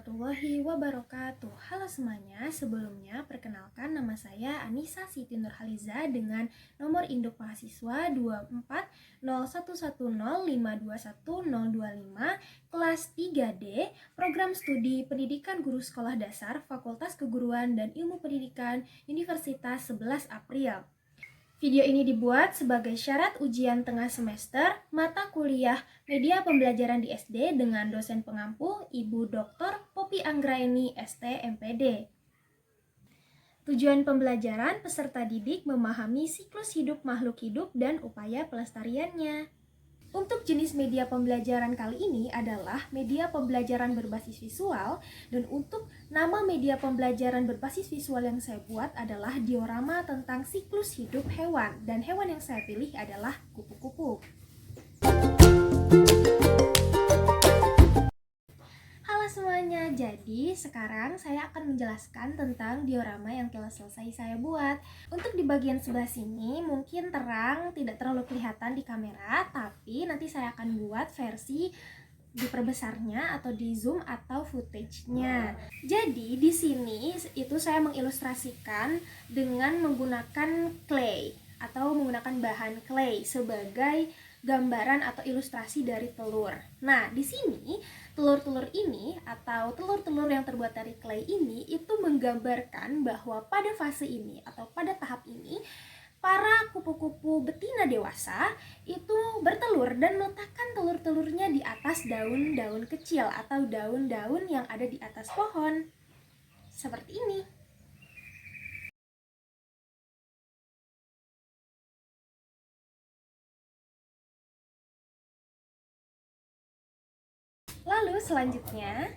warahmatullahi wabarakatuh. Halo semuanya, sebelumnya perkenalkan nama saya Anissa Siti Nurhaliza dengan nomor induk mahasiswa 2401105211025 kelas 3D, program studi Pendidikan Guru Sekolah Dasar Fakultas Keguruan dan Ilmu Pendidikan Universitas 11 April. Video ini dibuat sebagai syarat ujian tengah semester mata kuliah Media Pembelajaran di SD dengan dosen pengampu Ibu Dr. Poppy Anggraeni, ST MPD. Tujuan pembelajaran peserta didik memahami siklus hidup makhluk hidup dan upaya pelestariannya. Untuk jenis media pembelajaran kali ini adalah media pembelajaran berbasis visual, dan untuk nama media pembelajaran berbasis visual yang saya buat adalah diorama tentang siklus hidup hewan, dan hewan yang saya pilih adalah kupu-kupu. Halo semuanya, jadi sekarang saya akan menjelaskan tentang diorama yang telah selesai saya buat. Untuk di bagian sebelah sini mungkin terang, tidak terlalu kelihatan di kamera, tapi nanti saya akan buat versi diperbesarnya atau di zoom atau footage-nya. Jadi di sini itu saya mengilustrasikan dengan menggunakan clay atau menggunakan bahan clay sebagai gambaran atau ilustrasi dari telur. Nah, di sini telur-telur ini atau telur-telur yang terbuat dari clay ini itu menggambarkan bahwa pada fase ini atau pada tahap ini para kupu-kupu betina dewasa itu bertelur dan meletakkan telur-telurnya di atas daun-daun kecil atau daun-daun yang ada di atas pohon. Seperti ini. Lalu selanjutnya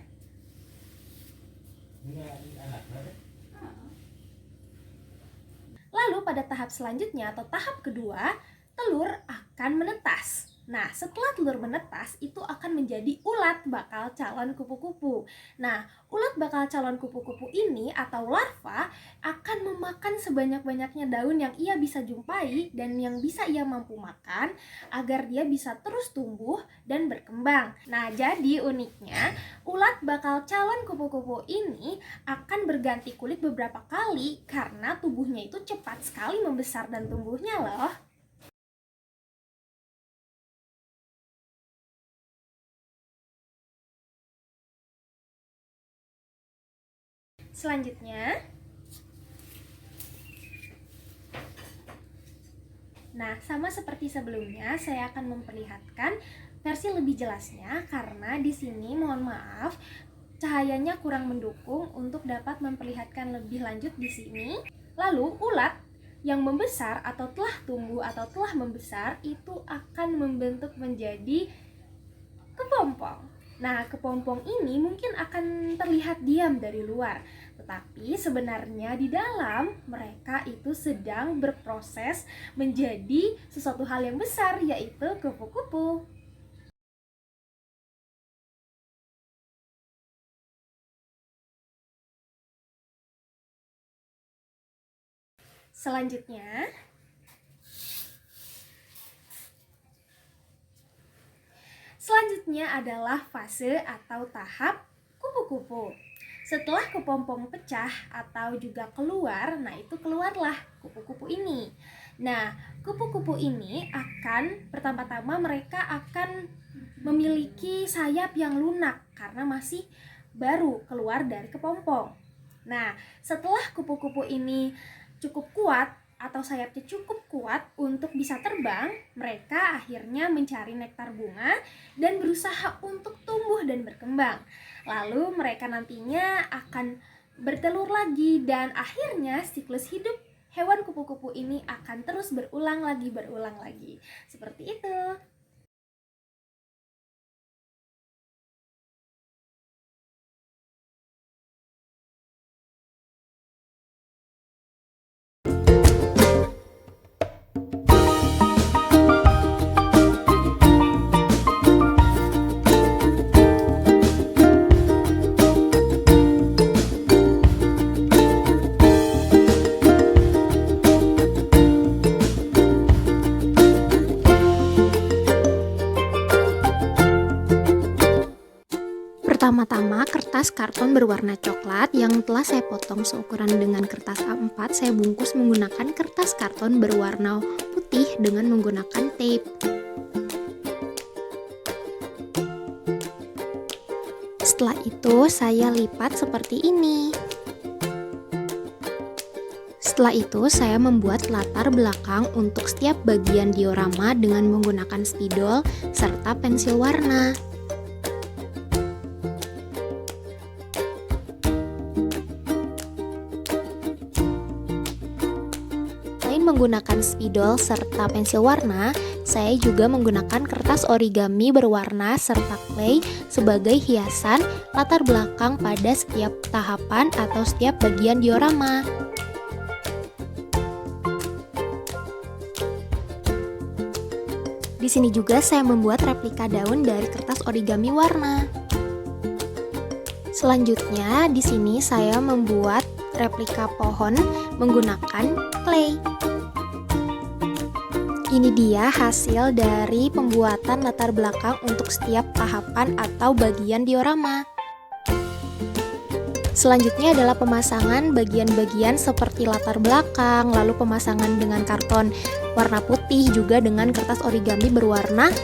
pada tahap selanjutnya atau tahap kedua, telur akan menetas. Nah, setelah telur menetas, itu akan menjadi ulat bakal calon kupu-kupu. Nah, ulat bakal calon kupu-kupu ini atau larva akan memakan sebanyak-banyaknya daun yang ia bisa jumpai dan yang bisa ia mampu makan agar dia bisa terus tumbuh dan berkembang. Nah, jadi uniknya, ulat bakal calon kupu-kupu ini akan berganti kulit beberapa kali karena tubuhnya itu cepat sekali membesar dan tumbuhnya loh. Selanjutnya, nah sama seperti sebelumnya, saya akan memperlihatkan versi lebih jelasnya karena di sini mohon maaf cahayanya kurang mendukung untuk dapat memperlihatkan lebih lanjut di sini. Lalu ulat yang membesar atau telah tumbuh atau telah membesar itu akan membentuk menjadi kepompong. Nah, kepompong ini mungkin akan terlihat diam dari luar, tetapi sebenarnya di dalam mereka itu sedang berproses menjadi sesuatu hal yang besar, yaitu kupu-kupu. Selanjutnya adalah fase atau tahap kupu-kupu. Setelah kepompong pecah atau juga keluar, nah itu keluarlah kupu-kupu ini. Nah, kupu-kupu ini akan pertama-tama mereka akan memiliki sayap yang lunak karena masih baru keluar dari kepompong. Nah, setelah kupu-kupu ini cukup kuat atau sayapnya cukup kuat untuk bisa terbang, mereka akhirnya mencari nektar bunga dan berusaha untuk tumbuh dan berkembang. Lalu mereka nantinya akan bertelur lagi dan akhirnya siklus hidup hewan kupu-kupu ini akan terus berulang lagi. Seperti itu. Pertama-tama, kertas karton berwarna coklat yang telah saya potong seukuran dengan kertas A4, saya bungkus menggunakan kertas karton berwarna putih dengan menggunakan tape. Setelah itu, saya lipat seperti ini. Setelah itu, saya membuat latar belakang untuk setiap bagian diorama dengan menggunakan spidol serta pensil warna. Selain menggunakan spidol serta pensil warna, saya juga menggunakan kertas origami berwarna serta clay sebagai hiasan latar belakang pada setiap tahapan atau setiap bagian diorama. Di sini juga saya membuat replika daun dari kertas origami warna. Selanjutnya, di sini saya membuat replika pohon menggunakan clay. Ini dia hasil dari pembuatan latar belakang untuk setiap tahapan atau bagian diorama. Selanjutnya adalah pemasangan bagian-bagian seperti latar belakang, lalu pemasangan dengan karton warna putih juga dengan kertas origami berwarna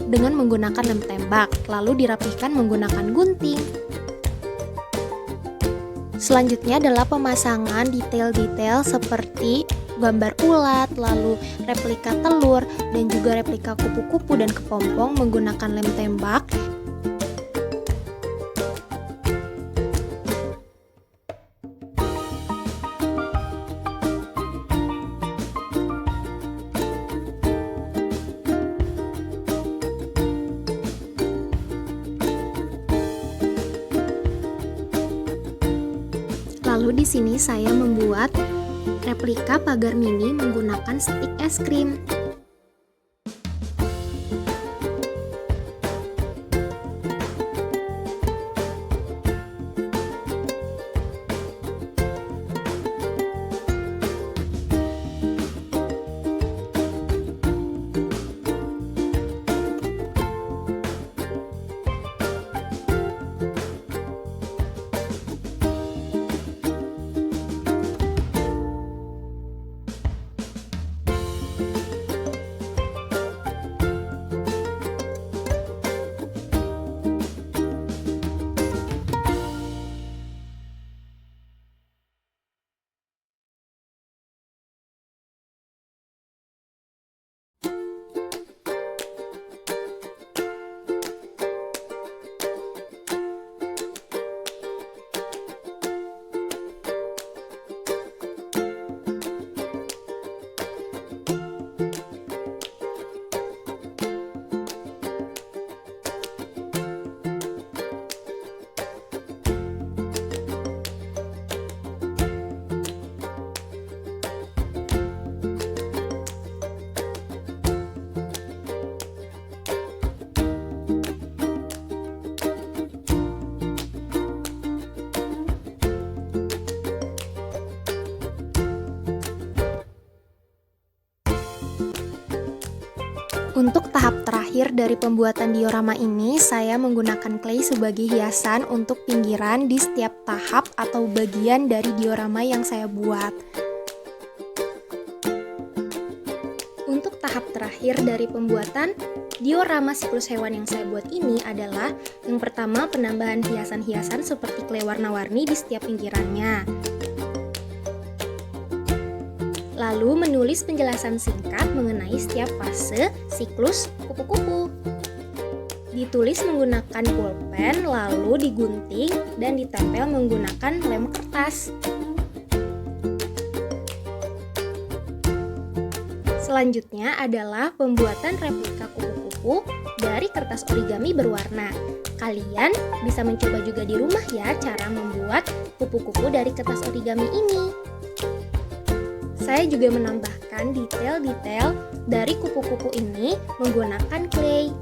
dengan menggunakan lem tembak, lalu dirapihkan menggunakan gunting. Selanjutnya adalah pemasangan detail-detail seperti gambar ulat, lalu replika telur, dan juga replika kupu-kupu dan kepompong menggunakan lem tembak. Lalu di sini saya membuat replika pagar mini menggunakan stik es krim. Untuk tahap terakhir dari pembuatan diorama ini, saya menggunakan clay sebagai hiasan untuk pinggiran di setiap tahap atau bagian dari diorama yang saya buat. Untuk tahap terakhir dari pembuatan diorama siklus hewan yang saya buat ini adalah yang pertama, penambahan hiasan-hiasan seperti clay warna-warni di setiap pinggirannya. Lalu menulis penjelasan singkat mengenai setiap fase siklus kupu-kupu. Ditulis menggunakan pulpen, lalu digunting dan ditempel menggunakan lem kertas. Selanjutnya adalah pembuatan replika kupu-kupu dari kertas origami berwarna. Kalian bisa mencoba juga di rumah ya cara membuat kupu-kupu dari kertas origami ini. Saya juga menambahkan detail-detail dari kupu-kupu ini menggunakan clay.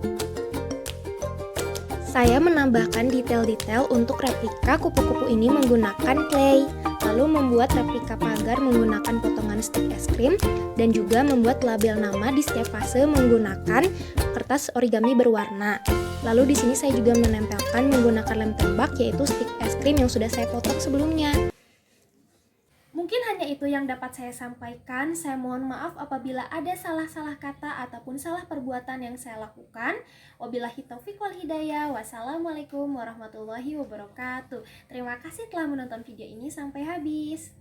Saya menambahkan detail-detail untuk replika kupu-kupu ini menggunakan clay, lalu membuat replika pagar menggunakan potongan stik es krim, dan juga membuat label nama di setiap fase menggunakan kertas origami berwarna. Lalu di sini saya juga menempelkan menggunakan lem tembak, yaitu stik es krim yang sudah saya potong sebelumnya. Mungkin hanya itu yang dapat saya sampaikan. Saya mohon maaf apabila ada salah-salah kata ataupun salah perbuatan yang saya lakukan. Wabillahi taufiq wal hidayah. Wassalamualaikum warahmatullahi wabarakatuh. Terima kasih telah menonton video ini sampai habis.